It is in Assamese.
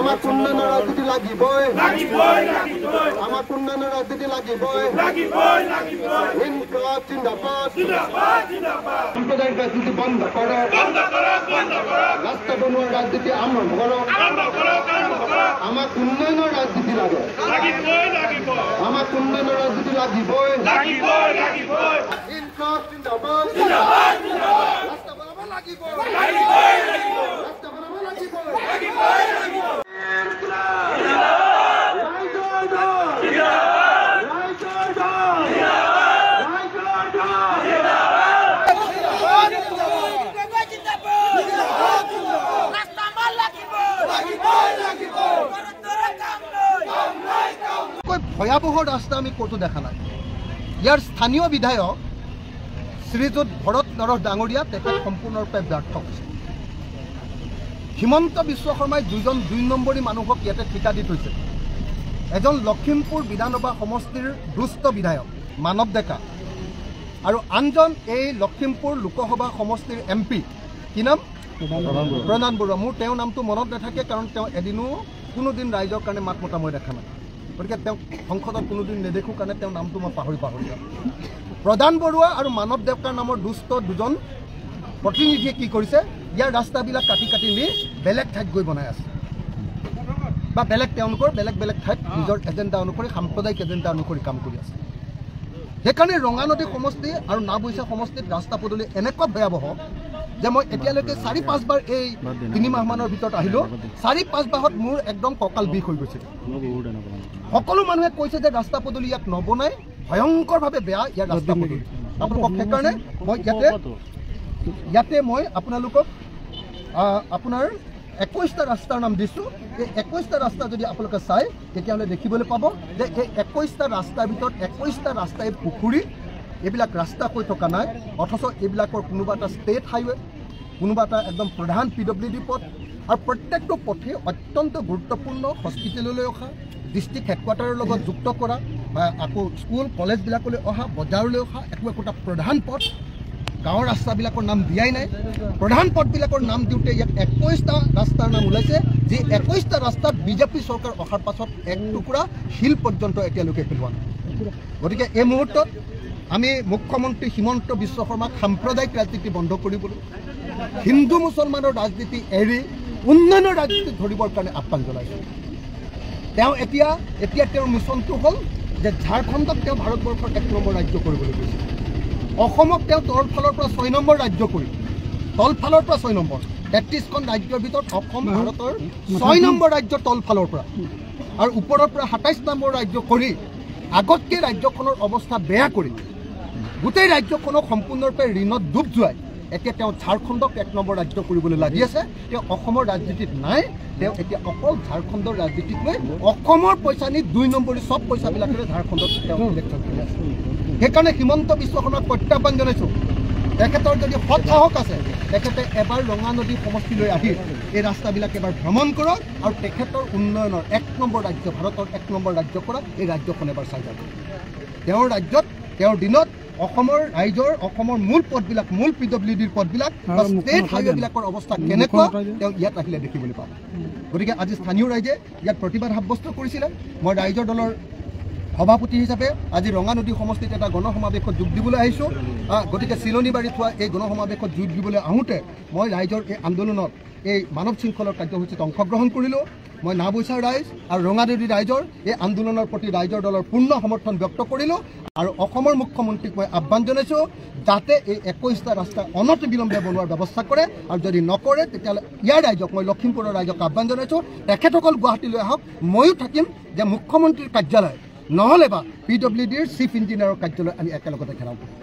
আমাক উন্নয়নৰ ৰাজনীতি লাগিবই আমাক উন্নয়নৰ ৰাজনীতি লাগিবই ইনকলাব জিন্দাবাদ সাম্প্ৰদায়িক ৰাজনীতি বন্ধ কৰক ৰাষ্ট্ৰ বনোৱাৰ ৰাজনীতি আৰম্ভ কৰক আমাক উন্নয়নৰ ৰাজনীতি লাগে আমাক উন্নয়নৰ ৰাজনীতি লাগিবই ইনকলাব জিন্দাবাদ ৰাষ্ট্ৰ বনাব লাগিবই ৰাষ্ট্ৰ বনাব লাগিবই ভয়াবহ ৰাস্তা আমি ক'তো দেখা নাই ইয়াৰ স্থানীয় বিধায়ক শ্ৰীযুত ভৰত নৰহ ডাঙৰীয়া তেখেত সম্পূৰ্ণৰূপে ব্যৰ্থ হৈছে হিমন্ত বিশ্ব শৰ্মাই দুই নম্বৰী মানুহক ইয়াতে ঠিকা দি থৈছে এজন লখিমপুৰ বিধানসভা সমষ্টিৰ দুষ্ট বিধায়ক মানৱ ডেকা আৰু আনজন এই লখিমপুৰ লোকসভা সমষ্টিৰ MP কি নাম প্ৰধান বৰুৱা মোৰ তেওঁৰ নামটো মনত নাথাকে কাৰণ তেওঁ এদিনো কোনোদিন ৰাইজৰ কাৰণে মাত মতা মই দেখা নাই গতিকে তেওঁ সংসদত কোনোদিন নেদেখোঁ কাৰণে তেওঁৰ নামটো মই পাহৰি যাওঁ প্ৰধান বৰুৱা আৰু মানৱ ডেকাৰ নামৰ দুষ্ট দুজন প্ৰতিনিধিয়ে কি কৰিছে ইয়াৰ ৰাস্তাবিলাক কাটি কাটি নি বেলেগ ঠাইত গৈ বনাই আছে বা তেওঁলোকৰ বেলেগ ঠাইত নিজৰ এজেণ্ডা অনুসৰি সাম্প্ৰদায়িক এজেণ্ডা অনুসৰি কাম কৰি আছে সেইকাৰণে ৰঙানদী সমষ্টি আৰু নাওবৈচা সমষ্টিত ৰাস্তা পদূলি এনেকুৱা ভয়াবহ যে মই এতিয়ালৈকে 4-5 বাৰ এই 3 মাহমানৰ ভিতৰত আহিলোঁ 4-5 বাৰত মোৰ একদম কঁকাল বিষ হৈ গৈছিল সকলো মানুহে কৈছে যে ৰাস্তা পদূলি ইয়াত নবনাই ভয়ংকৰভাৱে বেয়া ইয়াৰ ৰাস্তা পদূলি আপোনালোকক সেইকাৰণে মই ইয়াতে মই আপোনালোকক আপোনাৰ 21টা ৰাস্তাৰ নাম দিছোঁ এই 21টা ৰাস্তা যদি আপোনালোকে চাই তেতিয়াহ'লে দেখিবলৈ পাব যে এই 21টা ৰাস্তাৰ ভিতৰত 21টা ৰাস্তাই পুখুৰী এইবিলাক ৰাস্তা কৈ থকা নাই অথচ এইবিলাকৰ কোনোবা এটা ষ্টেট হাইৱে কোনোবা এটা একদম প্ৰধান PWD পথ আৰু প্ৰত্যেকটো পথে অত্যন্ত গুৰুত্বপূৰ্ণ হস্পিটেললৈ অহা ডিষ্ট্ৰিক্ট হেডকোৱাৰ্টাৰৰ লগত যুক্ত কৰা বা আকৌ স্কুল কলেজবিলাকলৈ অহা বজাৰলৈ অহা একোটা প্ৰধান পথ গাঁৱৰ ৰাস্তাবিলাকৰ নাম দিয়াই নাই প্ৰধান পথবিলাকৰ নাম দিওঁতে ইয়াত 21টা ৰাস্তাৰ নাম ওলাইছে যি 21টা ৰাস্তাত বিজেপি চৰকাৰ অহাৰ পাছত এক টুকুৰা শিল পৰ্যন্ত এতিয়ালৈকে পেলোৱা নাই গতিকে এই মুহূৰ্তত আমি মুখ্যমন্ত্ৰী হিমন্ত বিশ্ব শৰ্মাক সাম্প্ৰদায়িক ৰাজনীতি বন্ধ কৰিবলৈ হিন্দু মুছলমানৰ ৰাজনীতি এৰি উন্নয়নৰ ৰাজনীতি ধৰিবৰ কাৰণে আহ্বান জনাইছোঁ তেওঁ এতিয়া তেওঁৰ মিছনটো হ'ল যে ঝাৰখণ্ডক তেওঁ ভাৰতবৰ্ষৰ 1 নম্বৰ ৰাজ্য কৰিবলৈ গৈছে অসমক তেওঁ তলফালৰ পৰা 6 নম্বৰ ৰাজ্য কৰি তলফালৰ পৰা 6 নম্বৰ 33খন ৰাজ্যৰ ভিতৰত অসম ভাৰতৰ 6 নম্বৰ ৰাজ্য তলফালৰ পৰা আৰু ওপৰৰ পৰা 27 নম্বৰ ৰাজ্য কৰি আগতকৈ ৰাজ্যখনৰ অৱস্থা বেয়া কৰি গোটেই ৰাজ্যখনক সম্পূৰ্ণৰূপে ঋণত ডুব যোৱাই এতিয়া তেওঁ ঝাৰখণ্ডক 1 নম্বৰ ৰাজ্য কৰিবলৈ লাগি আছে তেওঁ অসমৰ ৰাজনীতিত নাই তেওঁ এতিয়া অকল ঝাৰখণ্ডৰ ৰাজনীতিত লৈ অসমৰ পইচা নি 2 নম্বৰী সব পইচাবিলাকেৰে ঝাৰখণ্ডত তেওঁ ইলেকশ্যন কৰি আছে সেইকাৰণে হিমন্ত বিশ্ব শৰ্মাক প্ৰত্যাহ্বান জনাইছোঁ তেখেতৰ যদি সৎ সাহস আছে তেখেতে এবাৰ ৰঙানদী সমষ্টিলৈ আহি এই ৰাস্তাবিলাক এবাৰ ভ্ৰমণ কৰক আৰু তেখেতৰ উন্নয়নৰ 1 নম্বৰ ৰাজ্য ভাৰতৰ 1 নম্বৰ ৰাজ্য কৰা এই ৰাজ্যখন এবাৰ চাই যাব তেওঁৰ ৰাজ্যত তেওঁৰ দিনত অসমৰ ৰাইজৰ অসমৰ মূল পথবিলাক মূল PWDৰ পথবিলাক ষ্টেট হাইৱেবিলাকৰ অৱস্থা কেনেকুৱা তেওঁ ইয়াত আহিলে দেখিবলৈ পাব গতিকে আজি স্থানীয় ৰাইজে ইয়াত প্ৰতিবাদ সাব্যস্ত কৰিছিলে মই ৰাইজৰ দলৰ সভাপতি হিচাপে আজি ৰঙানদী সমষ্টিত এটা গণসমাৱেশত যোগ দিবলৈ আহিছোঁ গতিকে চিলনীবাৰীত হোৱা এই গণসমাৱেশত যোগ দিবলৈ আহোঁতে মই ৰাইজৰ এই আন্দোলনত এই মানৱ শৃংখলৰ কাৰ্যসূচীত অংশগ্ৰহণ কৰিলোঁ মই নাওবৈচাৰ ৰাইজ আৰু ৰঙানদী ৰাইজৰ এই আন্দোলনৰ প্ৰতি ৰাইজৰ দলৰ পূৰ্ণ সমৰ্থন ব্যক্ত কৰিলোঁ আৰু অসমৰ মুখ্যমন্ত্ৰীক মই আহ্বান জনাইছোঁ যাতে এই 21টা ৰাস্তা অনতিবিলম্বে বনোৱাৰ ব্যৱস্থা কৰে আৰু যদি নকৰে তেতিয়াহ'লে ইয়াৰ ৰাইজক মই লখিমপুৰৰ ৰাইজক আহ্বান জনাইছোঁ তেখেতসকল গুৱাহাটীলৈ আহক ময়ো থাকিম যে মুখ্যমন্ত্ৰীৰ কাৰ্যালয় নহ'লে বা PWDৰ চিফ ইঞ্জিনিয়াৰৰ কাৰ্যালয় আমি একেলগতে ঘেৰাও কৰিম